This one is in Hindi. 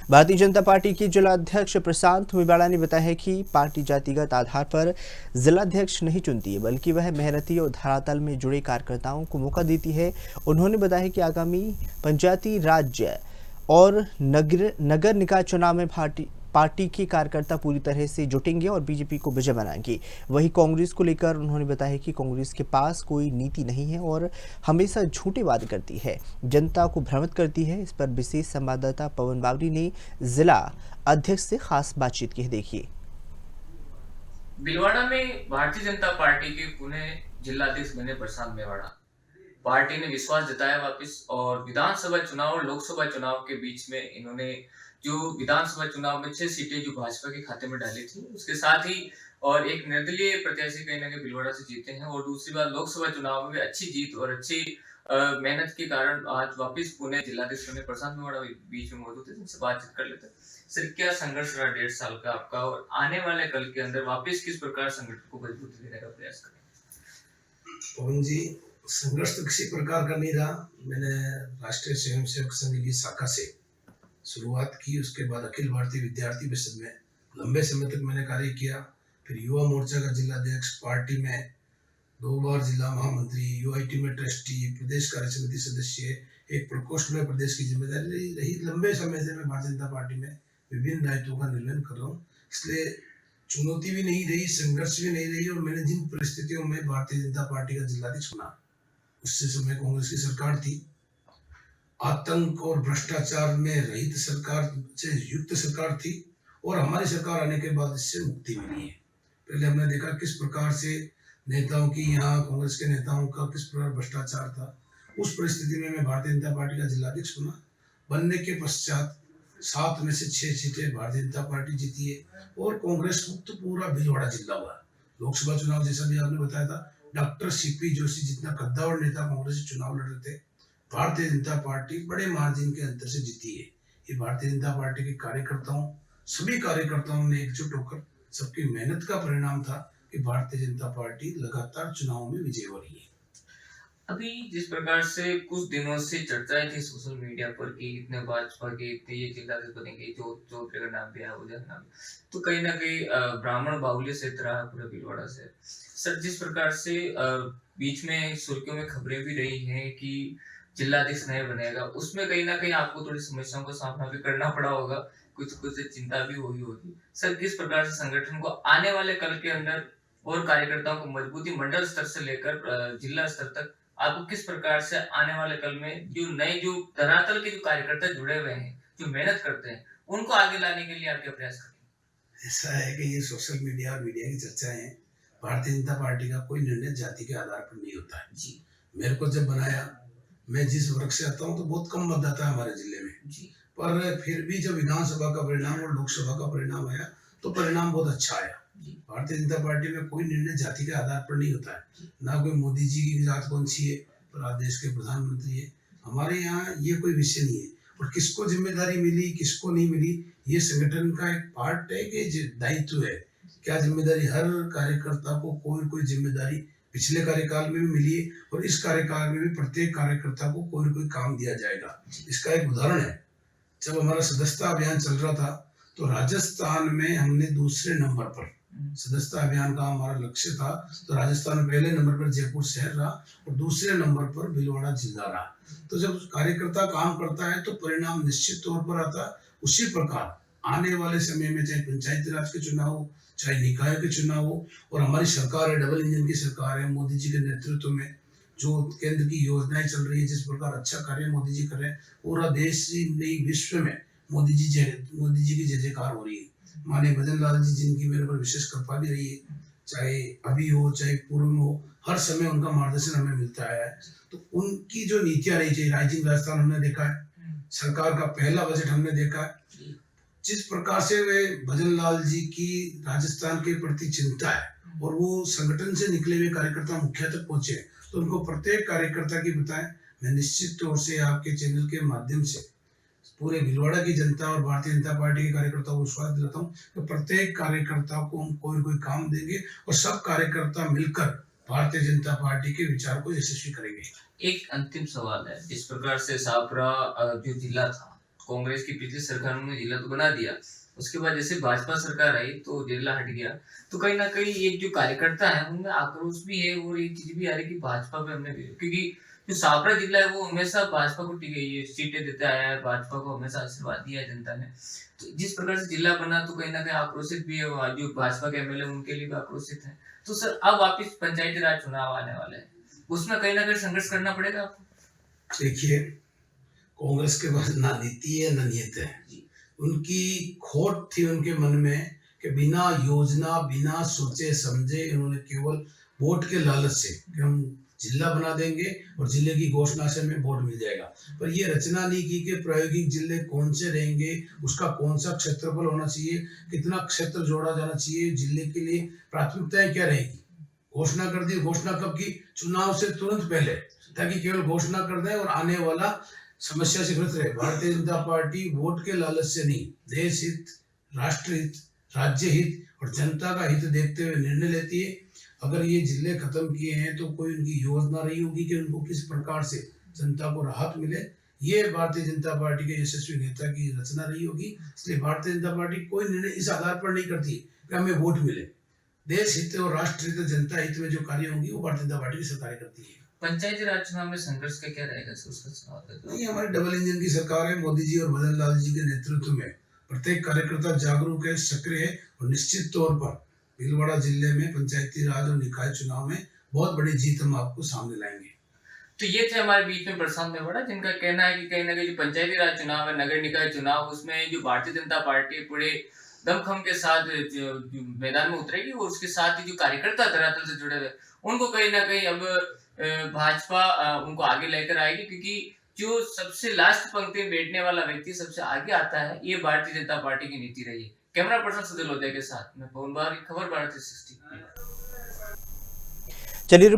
भारतीय जनता पार्टी के जिलाध्यक्ष प्रशांत मिवाड़ा ने बताया है कि पार्टी जातिगत आधार पर जिलाध्यक्ष नहीं चुनती है, बल्कि वह मेहनती और धरातल में जुड़े कार्यकर्ताओं को मौका देती है। उन्होंने बताया कि आगामी पंचायती राज्य और नगर निकाय चुनाव में पार्टी के कार्यकर्ता पूरी तरह से जुटेंगे और बीजेपी को विजय बनाएंगे। वहीं कांग्रेस को लेकर उन्होंने बताया कि कांग्रेस के पास कोई नीति नहीं है और हमेशा झूठे वादे करती है, जनता को भ्रमित करती है। इस पर विशेष संवाददाता पवन बावरी ने जिला अध्यक्ष से खास बातचीत की। देखिए। भीलवाड़ा में भारतीय जनता पार्टी के पुणे जिलाध्यक्ष बने प्रशांत मेवाड़ा। पार्टी ने विश्वास जताया वापस, और विधानसभा चुनाव और लोकसभा चुनाव के बीच में इन्होंने जो विधानसभा चुनाव में 6 सीटें जो भाजपा के खाते में डाली थी, उसके साथ ही और एक निर्दलीय प्रत्याशी कहीं ना कहीं भीलवाड़ा से जीते हैं, और दूसरी बात लोकसभा चुनाव में भी अच्छी जीत और अच्छी मेहनत के कारण आज वापस पुणे जिलाध्यक्ष बने प्रशांत मेवाड़ा बीच में मौजूद है, जिनसे बातचीत कर लेते हैं। सर, क्या संघर्ष रहा 1.5 साल का आपका, और आने वाले कल के अंदर वापस किस प्रकार संगठन को मजबूती देने का प्रयास करें? पवन जी, संघर्ष तो किसी प्रकार का नहीं रहा। मैंने राष्ट्रीय स्वयंसेवक संघ की शाखा से शुरुआत की, उसके बाद अखिल भारतीय विद्यार्थी परिषद में लंबे समय तक मैंने कार्य किया। फिर युवा मोर्चा का जिलाध्यक्ष, पार्टी में 2 बार जिला महामंत्री, यूआईटी में ट्रस्टी, प्रदेश कार्य समिति सदस्य, एक प्रकोष्ठ में प्रदेश की जिम्मेदारी रही। लंबे समय से मैं भारतीय जनता पार्टी में विभिन्न दायित्वों का निर्वहन कर रहा हूँ, इसलिए चुनौती भी नहीं रही, संघर्ष भी नहीं रही। और मैंने जिन परिस्थितियों में भारतीय जनता पार्टी का जिलाध्यक्ष चुना, उससे समय कांग्रेस की सरकार थी, आतंक और भ्रष्टाचार में रहित सरकार से युक्त सरकार थी, और हमारी सरकार आने के बाद इससे मुक्ति मिली है। पहले हमने देखा किस प्रकार से नेताओं की, यहाँ कांग्रेस के नेताओं का किस प्रकार भ्रष्टाचार था। उस परिस्थिति में मैं भारतीय जनता पार्टी का जिलाध्यक्ष बना। बनने के पश्चात 7 में से 6 सीटें भारतीय जनता पार्टी जीती है, और कांग्रेस मुक्त पूरा भीलवाड़ा जिला हुआ। लोकसभा चुनाव जैसा भी आपने बताया था, डॉक्टर सीपी जोशी जितना कद्दावर नेता कांग्रेस से चुनाव लड़ रहे थे, भारतीय जनता पार्टी बड़े मार्जिन के अंतर से जीती है। ये भारतीय जनता पार्टी के कार्यकर्ताओं, सभी कार्यकर्ताओं ने एकजुट होकर सबकी मेहनत का परिणाम था कि भारतीय जनता पार्टी लगातार चुनाव में विजय हो रही है। अभी जिस प्रकार से कुछ दिनों से चर्चाएं थी सोशल मीडिया पर कि इतने भाजपा के इतने ये जिलाध्यक्ष बनेंगे, जो चौधरी का नाम भी है, उधर नाम, तो कहीं ना कहीं ब्राह्मण बाहुल्य क्षेत्र रहा पूरा भीलवाड़ा से। सर, जिस प्रकार से बीच में सुर्खियों में खबरें भी रही हैं कि जिलाध्यक्ष नहीं बनेगा, उसमें कहीं ना कहीं आपको थोड़ी समस्याओं का सामना भी करना पड़ा होगा, कुछ कुछ चिंता भी हुई होगी। सर, किस प्रकार से संगठन को आने वाले कल के अंदर और कार्यकर्ताओं को मजबूती मंडल स्तर से लेकर जिला स्तर तक आपको किस प्रकार से आने वाले कल में जो नए जो धरातल के जो कार्यकर्ता जुड़े हुए हैं, जो मेहनत करते हैं, उनको आगे लाने के लिए आप क्या प्रयास करेंगे? ऐसा है कि ये सोशल मीडिया और मीडिया की चर्चाएं हैं। भारतीय जनता पार्टी का कोई निर्णय जाति के आधार पर नहीं होता है जी। मेरे को जब बनाया, मैं जिस वर्ग से आता हूँ, तो बहुत कम मतदाता है हमारे जिले में जी। पर फिर भी जब विधानसभा का परिणाम और लोकसभा का परिणाम आया, तो परिणाम बहुत अच्छा आया। भारतीय जनता पार्टी में कोई निर्णय जाति के आधार पर नहीं होता है। ना कोई मोदी जी की जात कौन सी है, पर देश के प्रधानमंत्री है। हमारे यहाँ ये कोई विषय नहीं है, और किसको जिम्मेदारी मिली किसको नहीं मिली, ये संगठन का एक पार्ट है कि दायित्व है। क्या जिम्मेदारी हर कार्यकर्ता को कोई जिम्मेदारी पिछले कार्यकाल में भी मिली है, और इस कार्यकाल में भी प्रत्येक कार्यकर्ता को कोई काम दिया जाएगा। इसका एक उदाहरण है, जब हमारा सदस्यता अभियान चल रहा था, तो राजस्थान में हमने दूसरे नंबर पर सदस्यता अभियान का हमारा लक्ष्य था, तो राजस्थान में पहले नंबर पर जयपुर शहर रहा, और दूसरे नंबर पर भीलवाड़ा जिला रहा। तो जब कार्यकर्ता काम करता है तो परिणाम निश्चित तौर पर आता। उसी प्रकार आने वाले समय में चाहे पंचायती राज के चुनाव हो, चाहे निकाय के चुनाव हो, और हमारी सरकार है, डबल इंजन की सरकार है, मोदी जी के नेतृत्व में जो केंद्र की योजनाएं चल रही है, जिस प्रकार अच्छा कार्य मोदी जी कर रहे हैं, पूरा देश नहीं विश्व में मोदी जी की जय जयकार हो रही है। माननीय भजन लाल जी, जिनकी मेरे पर विशेष कृपा भी रही है, चाहे अभी हो चाहे पूर्व में हो, हर समय उनका मार्गदर्शन हमें मिलता आया है। तो उनकी जो नीतियां रही चाहिए, राइजिंग राजस्थान हमने देखा है, सरकार का पहला बजट हमने देखा है, जिस प्रकार से वे भजन लाल जी की राजस्थान के प्रति चिंता है, और वो संगठन से निकले हुए कार्यकर्ता मुखिया तक पहुंचे, तो उनको प्रत्येक कार्यकर्ता की बताएं। मैं निश्चित तौर से आपके चैनल के माध्यम से पूरे भीलवाड़ा की जनता और भारतीय जनता पार्टी के कार्यकर्ताओं को विश्वास दिलाता हूँ कि प्रत्येक कार्यकर्ता को हम कोई काम देंगे, और सब कार्यकर्ता मिलकर भारतीय जनता पार्टी के विचार को यशस्वी करेंगे। एक अंतिम सवाल है, जिस प्रकार से सापरा जो जिला था, कांग्रेस की पिछली सरकारों ने जिला तो बना दिया, उसके बाद जैसे भाजपा सरकार आई तो जिला हट गया। तो कहीं ना कहीं एक जो कार्यकर्ता है उनमें आक्रोश भी है और एक चीज भी आ रही है कि भाजपा पे हमने, क्योंकि जो सापड़ा जिला है वो हमेशा भाजपा को सीटें देते आया है, भाजपा को हमेशा आशीर्वाद दिया है जनता ने। तो जिस प्रकार से जिला बना तो कहीं ना कहीं आक्रोशित भी है, और जो भाजपा के एमएलए उनके लिए भी आक्रोशित है। तो सर अब वापिस पंचायती राज चुनाव आने वाले हैं, उसमें कहीं ना कहीं संघर्ष करना पड़ेगा आपको। देखिए, कांग्रेस के पास ना नीति है ना नियत है। उनकी खोट थी उनके मन में कि बिना योजना बिना सोचे समझे इन्होंने केवल वोट के लालच से कि हम जिला बना देंगे और जिले की घोषणा से हमें वोट मिल जाएगा, पर ये रचना नहीं की कि प्रायोगिक जिले कौन से रहेंगे, उसका कौन सा क्षेत्रफल होना चाहिए, कितना क्षेत्र जोड़ा जाना चाहिए, जिले के लिए प्राथमिकताएं क्या रहेगी। घोषणा कर दी, घोषणा कब की? चुनाव से तुरंत पहले, ताकि केवल घोषणा कर दें और आने वाला समस्या से ग्रस्त रहे। भारतीय जनता पार्टी वोट के लालच से नहीं, देश हित, राष्ट्र हित, राज्य हित और जनता का हित देखते हुए निर्णय लेती है। अगर ये जिले खत्म किए हैं तो कोई उनकी योजना रही होगी कि उनको किस प्रकार से जनता को राहत मिले। ये भारतीय जनता पार्टी के यशस्वी नेता की रचना रही होगी। इसलिए भारतीय जनता पार्टी कोई निर्णय इस आधार पर नहीं करती कि हमें वोट मिले। देश हित और राष्ट्र हित, जनता हित में जो कार्य होंगी वो भारतीय जनता पार्टी की सरकार करती है। पंचायती राज चुनाव में संघर्ष का क्या रहेगा उसका सवाल? नहीं, हमारी डबल इंजन की सरकार है। मोदी जी और मदन लाल जी के नेतृत्व में प्रत्येक कार्यकर्ता जागरूक है, सक्रिय है और निश्चित तौर पर भीलवाड़ा जिले में पंचायती राज और निकाय चुनाव में बहुत बड़ी जीत हम आपको सामने लाएंगे। तो ये थे हमारे बीच में प्रशांत मेवाड़ा, जिनका कहना है कि कहीं ना कहीं जो पंचायती राज चुनाव है, नगर निकाय चुनाव, उसमें जो भारतीय जनता पार्टी पूरे दमखम के साथ जो मैदान में उतरेगी और उसके साथ ही जो कार्यकर्ता धरातल से जुड़े हुए उनको कहीं ना कहीं अब भाजपा उनको आगे लेकर आएगी, क्योंकि जो सबसे लास्ट पंक्ति में बैठने वाला व्यक्ति सबसे आगे आता है, ये भारतीय जनता पार्टी की नीति रही है। कैमरा पर्सन सुधीर लोधिया के साथ मैं पवन बाहरी, खबर भारत 360। चलिए